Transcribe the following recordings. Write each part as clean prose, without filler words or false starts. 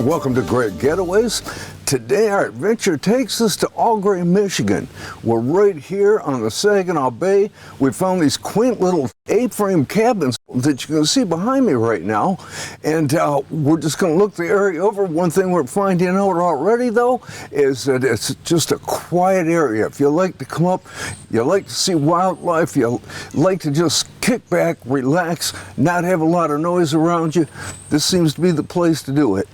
and welcome to Great Getaways. Today our adventure takes us to Gres, Michigan. We're right here on the Saginaw Bay. We found these quaint little A-frame cabins that you can see behind me right now. And we're just going to look the area over. One thing we're finding out already, though, is that it's just a quiet area. If you like to come up, you like to see wildlife, you like to just kick back, relax, not have a lot of noise around you, this seems to be the place to do it.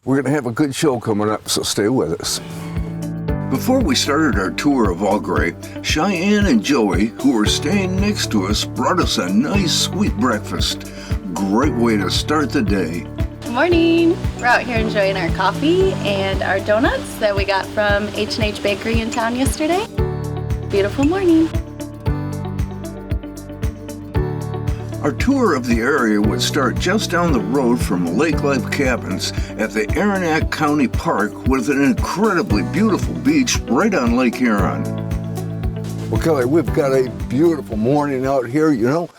We're going to have a good show coming up, so stay with us. Before we started our tour of Gres, Cheyenne and Joey, who were staying next to us, brought us a nice sweet breakfast. Great way to start the day. Good morning. We're out here enjoying our coffee and our donuts that we got from H&H Bakery in town yesterday. Beautiful morning. Our tour of the area would start just down the road from Lake Life Cabins at the Aranac County Park with an incredibly beautiful beach right on Lake Huron. Well, Kelly, we've got a beautiful morning out here. You know,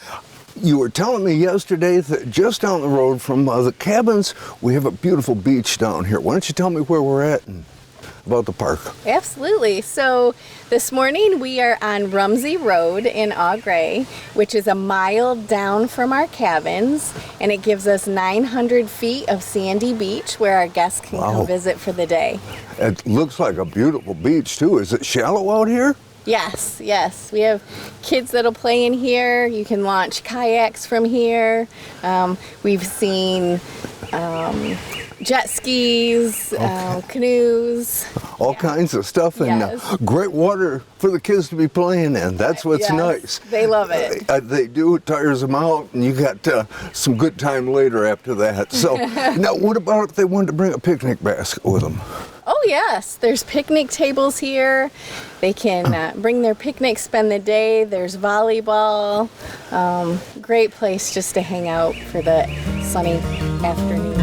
you were telling me yesterday that just down the road from the cabins, we have a beautiful beach down here. Why don't you tell me where we're at and about the park? Absolutely. So this morning we are on Rumsey Road in Gres, which is a mile down from our cabins, and it gives us 900 feet of sandy beach where our guests can come visit for the day. It looks like a beautiful beach too. Is it shallow out here? Yes. We have kids that'll play in here. You can launch kayaks from here. We've seen jet skis, canoes. All kinds of stuff, and great water for the kids to be playing in. That's what's nice. They love it. They do. It tires them out, and you got some good time later after that. So now, what about if they wanted to bring a picnic basket with them? Oh yes, there's picnic tables here. They can bring their picnic, spend the day. There's volleyball. Great place just to hang out for the sunny afternoon.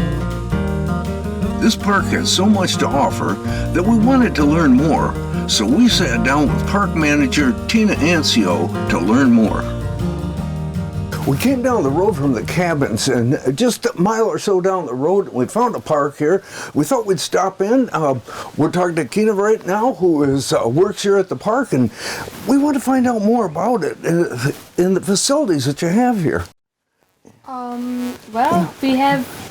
This park has so much to offer that we wanted to learn more, so we sat down with park manager Tina Ancio to learn more. We came down the road from the cabins, and just a mile or so down the road, we found a park here. We thought we'd stop in. We're talking to Tina right now, who works here at the park, and we want to find out more about it and the facilities that you have here.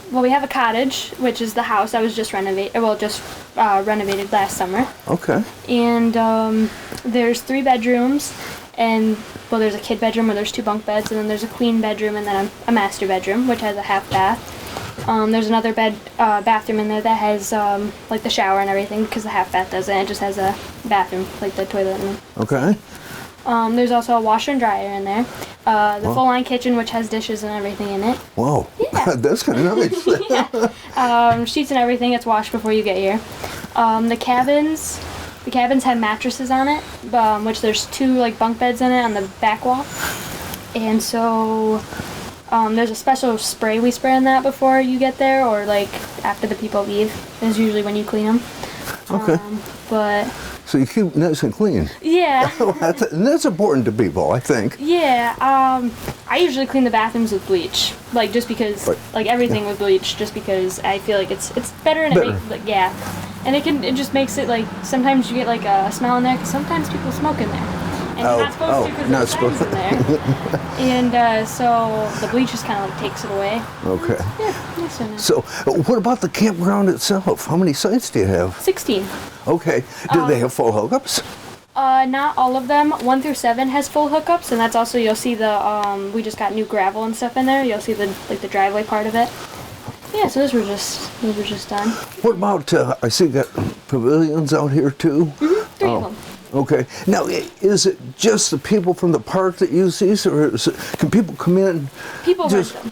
We have a cottage, which is the house that was just renovated renovated last summer. Okay. And there's 3 bedrooms, and there's a kid bedroom where there's 2 bunk beds, and then there's a queen bedroom, and then a master bedroom, which has a half bath. There's another bathroom in there that has like the shower and everything, because the half bath doesn't. It just has a bathroom, like the toilet. Okay. There's also a washer and dryer in there. The full-on kitchen, which has dishes and everything in it. Whoa, yeah. That's kind of nice. Yeah. Sheets and everything, it's washed before you get here. The cabins have mattresses on it, which there's 2 bunk beds in it on the back wall. And so there's a special spray we spray on that before you get there, or after the people leave. Is usually when you clean them. Okay. So you keep it nice and clean. Yeah. That's important to people, I think. Yeah. I usually clean the bathrooms with bleach, just because, everything with bleach, just because I feel like it's better and and it just makes it sometimes you get a smell in there because sometimes people smoke in there. And you're not supposed to because there's friends in there. And so the bleach just kind of takes it away. Okay. Yeah, nice and nice. So what about the campground itself? How many sites do you have? 16. Okay. Do they have full hookups? Not all of them. 1 through 7 has full hookups, and that's also, you'll see the, we just got new gravel and stuff in there. You'll see the driveway part of it. Yeah, so those were just done. What about, I see you got pavilions out here too? Mm-hmm. 3 of them. Okay. Now, is it just the people from the park that use these, or can people come in? People rent them.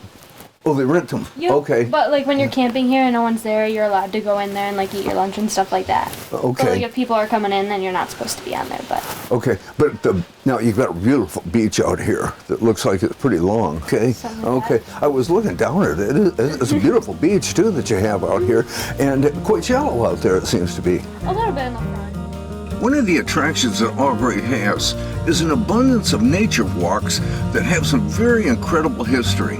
Oh, they rent them? Yep. Okay. But when you're camping here and no one's there, you're allowed to go in there and eat your lunch and stuff like that. Okay. But if people are coming in, then you're not supposed to be on there. But okay. But now you've got a beautiful beach out here that looks like it's pretty long. Okay. Okay. I was looking down at it. It's a beautiful beach too that you have out here, and quite shallow out there. It seems to be. A little bit in the front. One of the attractions that Gres has is an abundance of nature walks that have some very incredible history.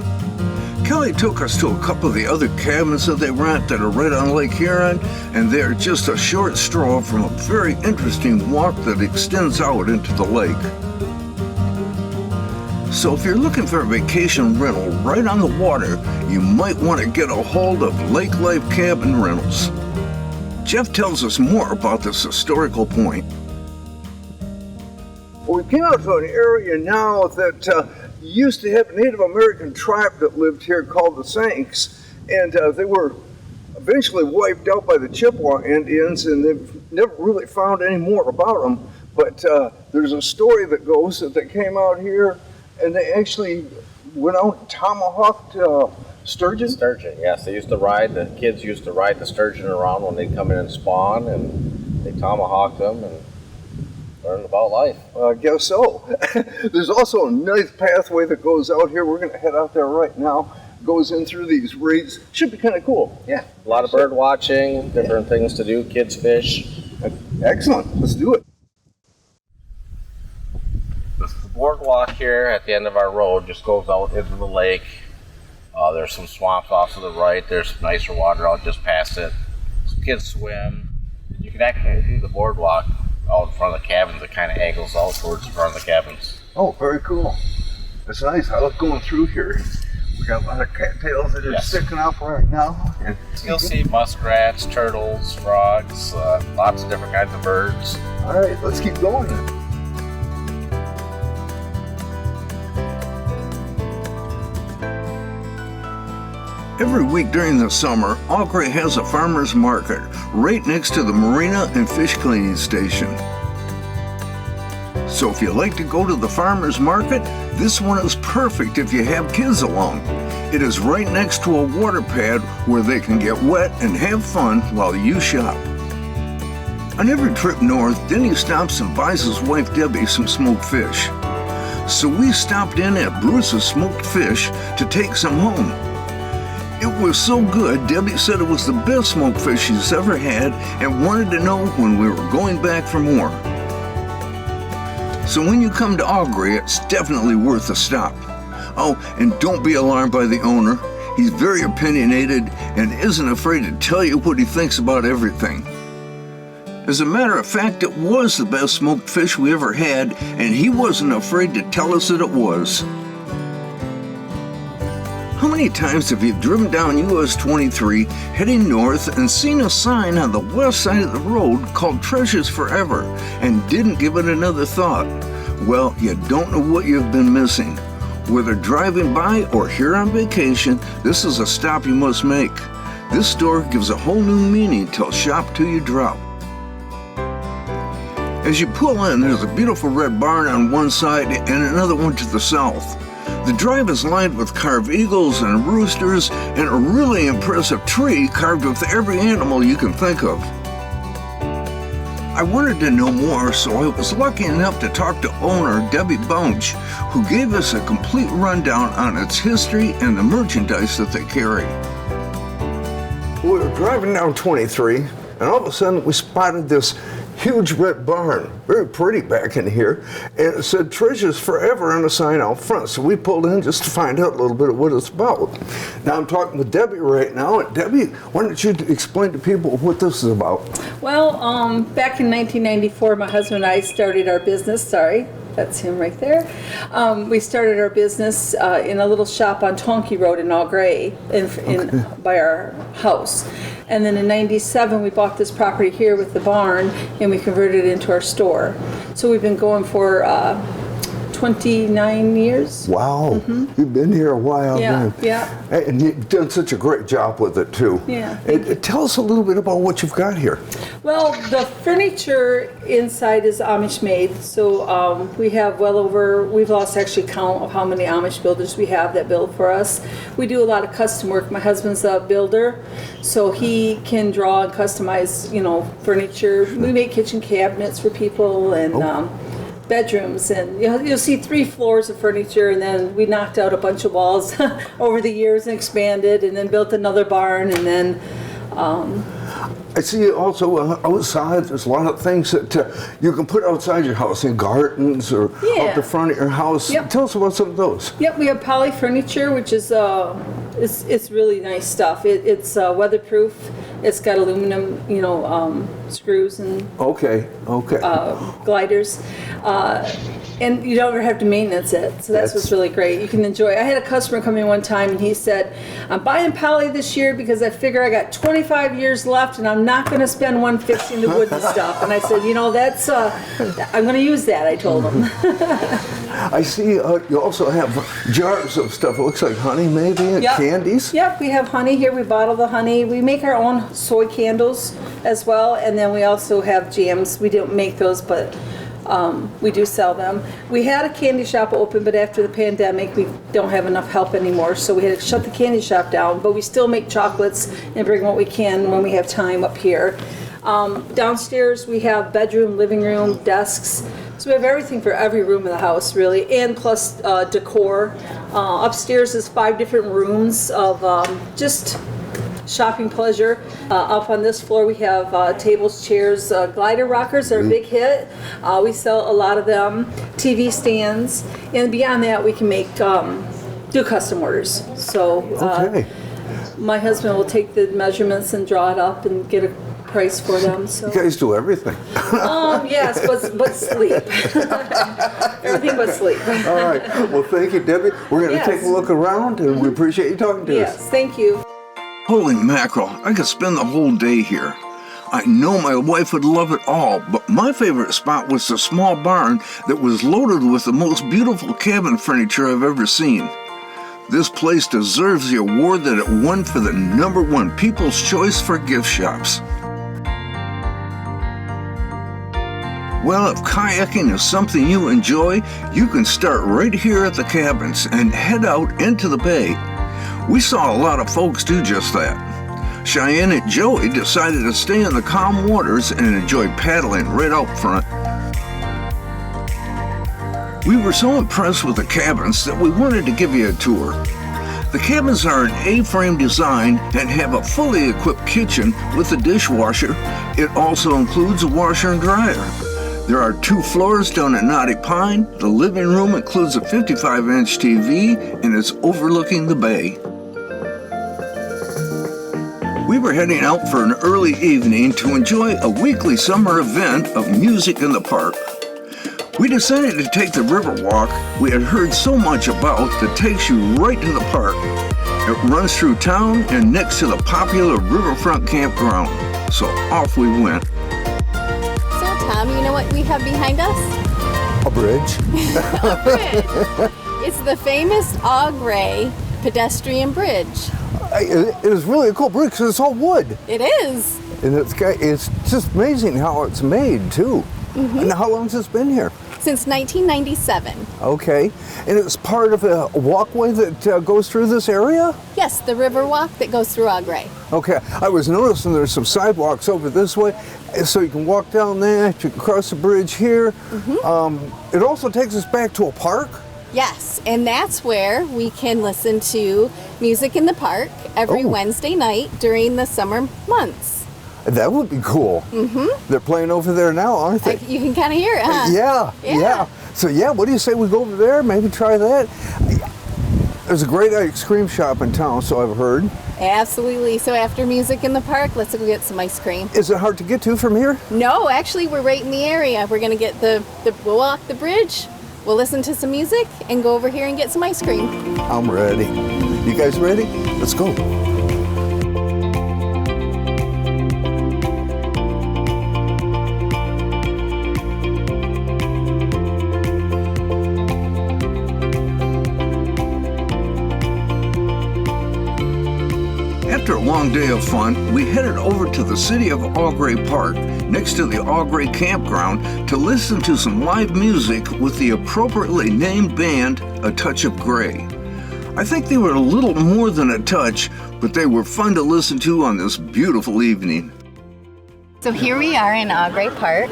Kelly took us to a couple of the other cabins that they rent that are right on Lake Huron, and they're just a short stroll from a very interesting walk that extends out into the lake. So if you're looking for a vacation rental right on the water, you might want to get a hold of Lake Life Cabin Rentals. Jeff tells us more about this historical point. We came out to an area now that used to have a Native American tribe that lived here called the Sanks, and they were eventually wiped out by the Chippewa Indians, and they've never really found any more about them. But there's a story that goes that they came out here and they actually went out and tomahawked sturgeon? Sturgeon, yes. The kids used to ride the sturgeon around when they'd come in and spawn, and they tomahawked them and learned about life. I guess so. There's also a nice pathway that goes out here. We're going to head out there right now. Goes in through these reeds. Should be kind of cool. Yeah, a lot of bird watching, different things to do, kids fish. Excellent. Let's do it. The boardwalk here at the end of our road just goes out into the lake. There's some swamps off to the right. There's some nicer water out just past it. Some kids swim. You can actually do the boardwalk out in front of the cabins. It kind of angles out towards the front of the cabins. Oh, very cool. It's nice. I love going through here. We got a lot of cattails that are sticking up right now. And you'll see muskrats, turtles, frogs, lots of different kinds of birds. All right, let's keep going. Every week during the summer, Augrey has a farmer's market right next to the marina and fish cleaning station. So if you like to go to the farmer's market, this one is perfect if you have kids along. It is right next to a water pad where they can get wet and have fun while you shop. On every trip north, Denny stops and buys his wife Debbie some smoked fish. So we stopped in at Bruce's Smoked Fish to take some home. It was so good, Debbie said it was the best smoked fish she's ever had and wanted to know when we were going back for more. So when you come to Augrey, it's definitely worth a stop. Oh, and don't be alarmed by the owner. He's very opinionated and isn't afraid to tell you what he thinks about everything. As a matter of fact, it was the best smoked fish we ever had, and he wasn't afraid to tell us that it was. How many times have you driven down US 23 heading north and seen a sign on the west side of the road called Treasures Forever and didn't give it another thought? Well, you don't know what you've been missing. Whether driving by or here on vacation, this is a stop you must make. This store gives a whole new meaning till shop till you drop. As you pull in, there's a beautiful red barn on one side and another one to the south. The drive is lined with carved eagles and roosters and a really impressive tree carved with every animal you can think of. I wanted to know more, so I was lucky enough to talk to owner Debbie Bunch, who gave us a complete rundown on its history and the merchandise that they carry. We were driving down 23, and all of a sudden we spotted this huge red barn, very pretty back in here, and it said Treasures Forever on a sign out front. So we pulled in just to find out a little bit of what it's about. Now I'm talking with Debbie right now. And Debbie, why don't you explain to people what this is about? Well, back in 1994, my husband and I started our business. Sorry, that's him right there. We started our business in a little shop on Tonky Road in Augrey, by our house. And then in 97, we bought this property here with the barn, and we converted it into our store. So we've been going for 29 years. Wow, You've been here a while. Yeah, then. yeah. And you've done such a great job with it too. Yeah. Tell us a little bit about what you've got here. Well, the furniture inside is Amish made, so we have we've lost actually count of how many Amish builders we have that build for us. We do a lot of custom work. My husband's a builder, so he can draw and customize, furniture. We make kitchen cabinets for people and bedrooms, and you'll see 3 floors of furniture, and then we knocked out a bunch of walls over the years and expanded, and then built another barn, and then I see also outside there's a lot of things that you can put outside your house in gardens or out the front of your house. Yep. Tell us about some of those. Yep, we have poly furniture, which is it's really nice stuff. It's weatherproof. It's got aluminum, screws and Okay. gliders. And you don't ever have to maintenance it, so that's what's really great. You can enjoy. I had a customer come in one time and he said, "I'm buying Poly this year because I figure I got 25 years left and I'm not going to spend one fixing the wood and stuff." And I said, that's I'm going to use that. I told him. I see you also have jars of stuff. It looks like honey, maybe, and candies. Yep, we have honey here. We bottle the honey. We make our own soy candles as well, and then we also have jams. We don't make those, but we do sell them. We had a candy shop open, but after the pandemic, we don't have enough help anymore, so we had to shut the candy shop down, but we still make chocolates and bring what we can when we have time up here. Downstairs, we have bedroom, living room, desks, so we have everything for every room in the house, really, and plus decor. Upstairs is 5 different rooms of just shopping pleasure. Up on this floor we have tables, chairs, glider rockers are a big hit. We sell a lot of them. TV stands, and beyond that we can make do custom orders. So my husband will take the measurements and draw it up and get a price for them. So you guys do everything. Yes, but sleep. Everything but sleep. All right. Well, thank you, Debbie. We're going to take a look around, and we appreciate you talking to us. Yes, thank you. Holy mackerel, I could spend the whole day here. I know my wife would love it all, but my favorite spot was the small barn that was loaded with the most beautiful cabin furniture I've ever seen. This place deserves the award that it won for the #1 People's Choice for gift shops. Well, if kayaking is something you enjoy, you can start right here at the cabins and head out into the bay. We saw a lot of folks do just that. Cheyenne and Joey decided to stay in the calm waters and enjoy paddling right out front. We were so impressed with the cabins that we wanted to give you a tour. The cabins are an A-frame design and have a fully equipped kitchen with a dishwasher. It also includes a washer and dryer. There are 2 floors down at Knotty Pine. The living room includes a 55-inch TV and is overlooking the bay. We were heading out for an early evening to enjoy a weekly summer event of music in the park. We decided to take the river walk we had heard so much about that takes you right to the park. It runs through town and next to the popular riverfront campground. So off we went. So Tom, you know what we have behind us? A bridge. A bridge. It's the famous Gres pedestrian bridge. It is really a cool bridge because it's all wood. It is. And it's just amazing how it's made, too. Mm-hmm. And how long has this been here? Since 1997. Okay. And it's part of a walkway that goes through this area? Yes, the river walk that goes through Gres. Okay. I was noticing there's some sidewalks over this way, so you can walk down there, you can cross the bridge here. Mm-hmm. It also takes us back to a park? Yes, and that's where we can listen to music in the park every Wednesday night during the summer months. That would be cool. Mm-hmm. They're playing over there now, aren't they? You can kind of hear it, huh? Yeah. So what do you say we go over there, maybe try that? There's a great ice cream shop in town, so I've heard. Absolutely. So after music in the park, let's go get some ice cream. Is it hard to get to from here? No, actually, we're right in the area. We're going to get we'll walk the bridge. We'll listen to some music and go over here and get some ice cream. I'm ready. You guys ready? Let's go. After a long day of fun, we headed over to the city of Gres Park, next to the Gres campground, to listen to some live music with the appropriately named band, A Touch of Grey. I think they were a little more than a touch, but they were fun to listen to on this beautiful evening. So here we are in Gres Park,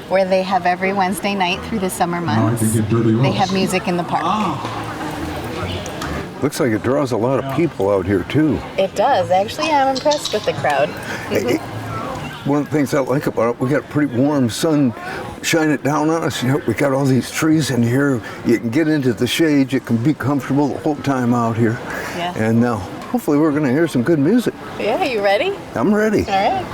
where they have every Wednesday night through the summer months. They have music in the park. Looks like it draws a lot of people out here too. It does. Actually, I'm impressed with the crowd. One of the things I like about it, we got pretty warm sun shining down on us. We got all these trees in here. You can get into the shade. You can be comfortable the whole time out here. Yeah. And now hopefully we're going to hear some good music. Yeah, you ready? I'm ready. All right.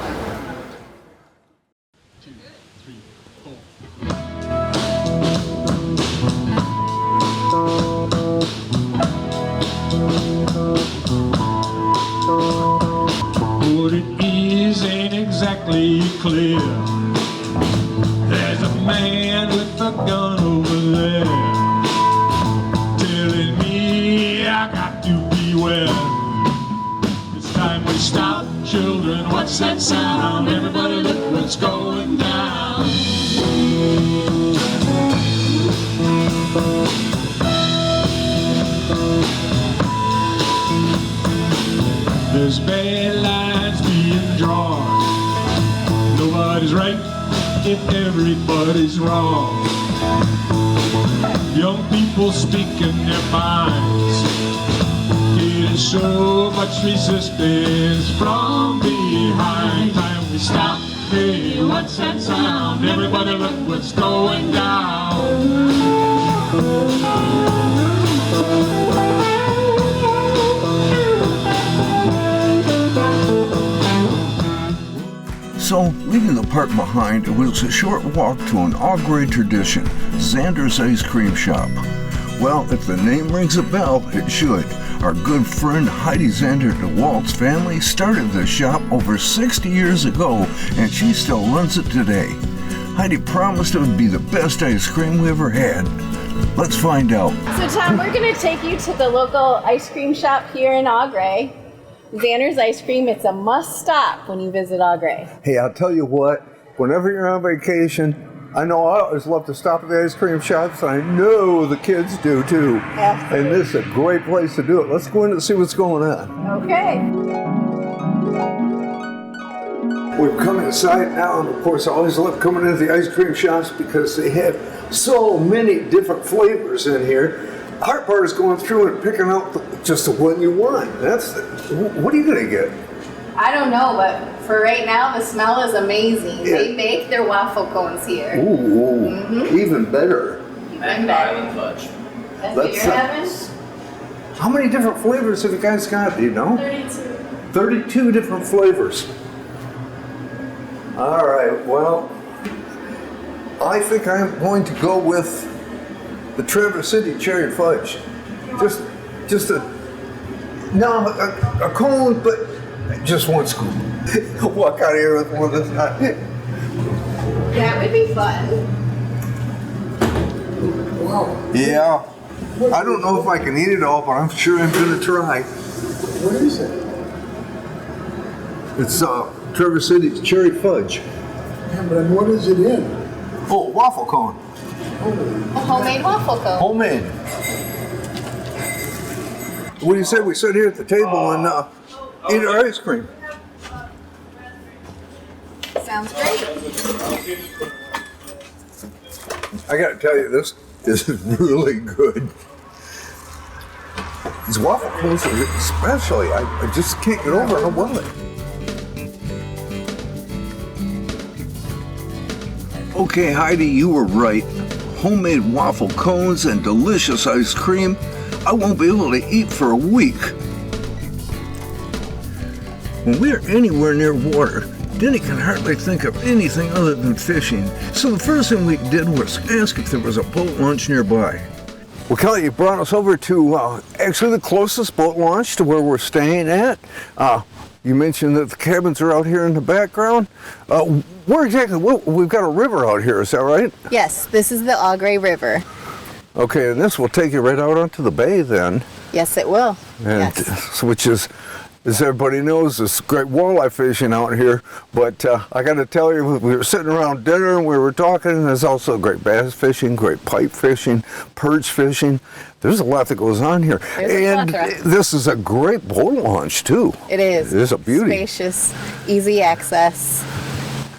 What it is ain't exactly clear. There's a man with a gun over there telling me I got to beware. It's time we stop, children. What's that sound? Everybody look what's going down. There's bad lines being drawn. Nobody's right if everybody's wrong. Young people speaking their minds, getting so much resistance from behind. Time we stop. Hey, what's that sound? Everybody look what's going down. So, leaving the park behind, it was a short walk to an all-grade tradition, Xanders Ice Cream Shop. Well, if the name rings a bell, it should. Our good friend Heidi Xander DeWalt's family started this shop over 60 years ago, and she still runs it today. Heidi promised it would be the best ice cream we ever had. Let's find out. So Tom, we're going to take you to the local ice cream shop here in Eau Gres. Xanders Ice Cream, it's a must stop when you visit Eau Gres. Hey, I'll tell you what, whenever you're on vacation, I know I always love to stop at the ice cream shops. I know the kids do too. Absolutely. And this is a great place to do it. Let's go in and see what's going on. Okay. We've come inside now, and of course I always love coming into the ice cream shops because they have so many different flavors in here. The hard part is going through and picking out just the one you want. What are you going to get? I don't know, but for right now, the smell is amazing. Yeah. They bake their waffle cones here. Ooh, even better. Even better. Fudge. That's what you're having? How many different flavors have you guys got? Do you know? 32 different flavors. All right, well, I think I'm going to go with the Traverse City Cherry Fudge. Just a cone, but just one scoop. Walk out of here with one this time. That would be fun. Wow. Yeah. I don't know if I can eat it all, but I'm sure I'm going to try. What is it? It's Traverse City's Cherry Fudge. Yeah, but what is it in? Oh, waffle cone. A homemade waffle cone. Homemade. What do you say we sit here at the table and eat our ice cream? Sounds great. I got to tell you, this is really good. These waffle cones, especially, I just can't get over how well they. Okay, Heidi, you were right. Homemade waffle cones and delicious ice cream I won't be able to eat for a week. When we're anywhere near water, Denny can hardly think of anything other than fishing. So the first thing we did was ask if there was a boat launch nearby. Well, Kelly, you brought us over to actually the closest boat launch to where we're staying at. You mentioned that the cabins are out here in the background. Where exactly? We've got a river out here, is that right? Yes, this is the Eau Gres River. Okay, and this will take you right out onto the bay then. Yes, it will. And, yes. Which is, as everybody knows, this great walleye fishing out here. But I got to tell you, we were sitting around dinner and we were talking, and there's also great bass fishing, great pike fishing, perch fishing. There's a lot that goes on here. And this is a great boat launch, too. It is. It is a beauty. Spacious, easy access,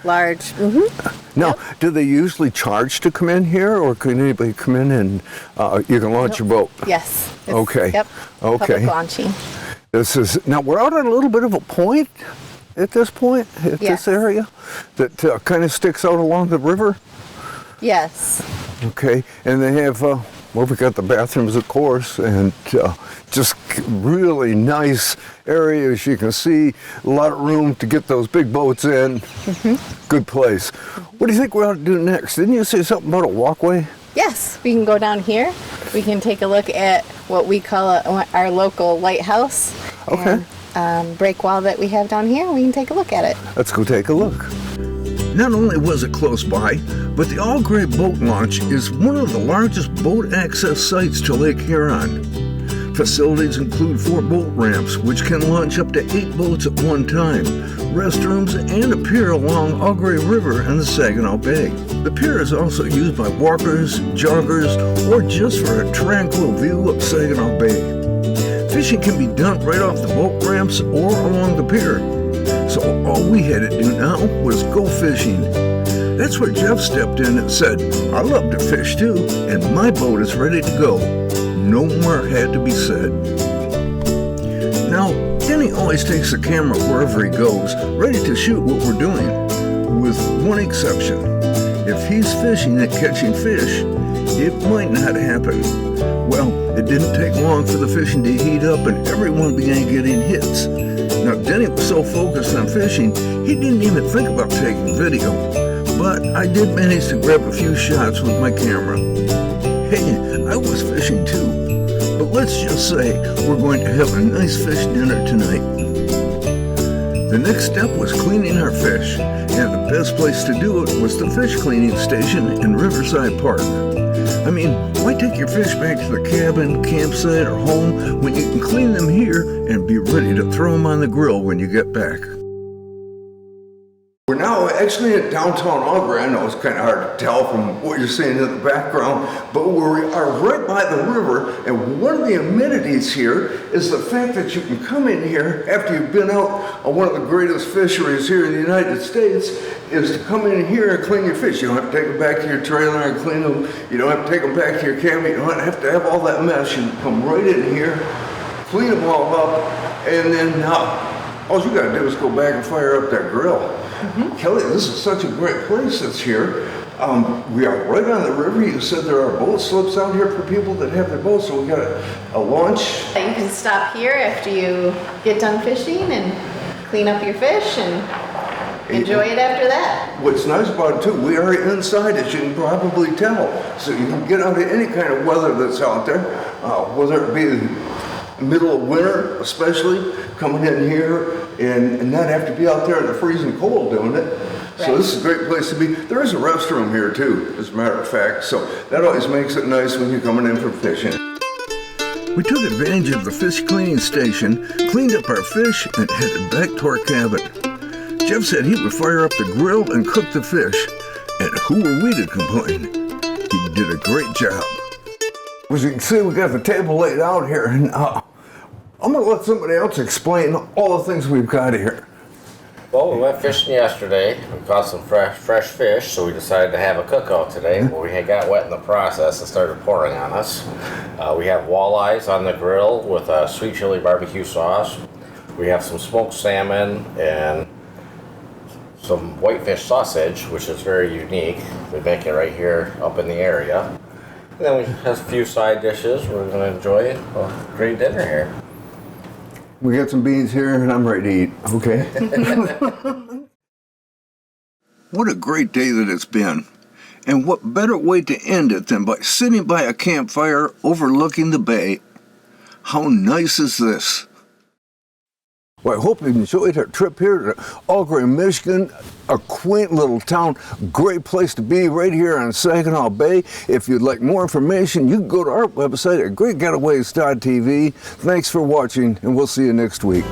large. Mm-hmm. Now, do they usually charge to come in here, or can anybody come in and you can launch your boat? Yes. Okay. Yep. Okay. Public launching. Now we're out on a little bit of a point at this point, at this area, that kind of sticks out along the river. Yes. Okay, and they have Well, we got the bathrooms, of course, and just really nice areas. You can see a lot of room to get those big boats in. Good place. What do you think we ought to do next? Didn't you say something about a walkway? Yes, we can go down here. We can take a look at what we call our local lighthouse. Okay. And, break wall that we have down here. We can take a look at it. Let's go take a look. Not only was it close by, but the All Gray Boat Launch is one of the largest boat access sites to Lake Huron. Facilities include 4 boat ramps, which can launch up to 8 boats at one time, restrooms, and a pier along All Gray River and the Saginaw Bay. The pier is also used by walkers, joggers, or just for a tranquil view of Saginaw Bay. Fishing can be done right off the boat ramps or along the pier. So all we had to do now was go fishing. That's where Jeff stepped in and said, I love to fish too, and my boat is ready to go. No more had to be said. Now, Denny always takes the camera wherever he goes, ready to shoot what we're doing, with one exception. If he's fishing and catching fish, it might not happen. Well, it didn't take long for the fishing to heat up and everyone began getting hits. Now, Denny was so focused on fishing, he didn't even think about taking video. But I did manage to grab a few shots with my camera. Hey, I was fishing too. But let's just say we're going to have a nice fish dinner tonight. The next step was cleaning our fish, and the best place to do it was the fish cleaning station in Riverside Park. I mean, why take your fish back to the cabin, campsite, or home when you can clean them here and be ready to throw them on the grill when you get back? We're now actually in downtown All Gray. I know it's kind of hard to tell from what you're seeing in the background, but we are right by the river, and one of the amenities here is the fact that you can come in here after you've been out on one of the greatest fisheries here in the United States, is to come in here and clean your fish. You don't have to take them back to your trailer and clean them. You don't have to take them back to your cabin. You don't have to have all that mess. You come right in here, clean them all up, and then all you gotta do is go back and fire up that grill. Kelly, this is such a great place that's here. We are right on the river. You said there are boat slips out here for people that have their boats, so we got a launch. You can stop here after you get done fishing and clean up your fish and enjoy it after that. What's nice about it too, we are inside, as you can probably tell. So you can get out of any kind of weather that's out there, whether it be middle of winter, especially, coming in here and not have to be out there in the freezing cold doing it. Right. So this is a great place to be. There is a restroom here too, as a matter of fact, so that always makes it nice when you're coming in for fishing. We took advantage of the fish cleaning station, cleaned up our fish, and headed back to our cabin. Jeff said he would fire up the grill and cook the fish, and who were we to complain? He did a great job. As you can see, we got the table laid out here, and I'm going to let somebody else explain all the things we've got here. Well, we went fishing yesterday. We caught some fresh fish, so we decided to have a cookout today. Well, we had got wet in the process and started pouring on us. We have walleyes on the grill with a sweet chili barbecue sauce. We have some smoked salmon and some whitefish sausage, which is very unique. We make it right here up in the area. And then we have a few side dishes. We're going to enjoy a great dinner here. We got some beans here, and I'm ready to eat. Okay. What a great day that it's been. And what better way to end it than by sitting by a campfire overlooking the bay. How nice is this? Well, I hope you enjoyed our trip here to All Gray, Michigan, a quaint little town, great place to be right here on Saginaw Bay. If you'd like more information, you can go to our website at greatgetaways.tv. Thanks for watching, and we'll see you next week.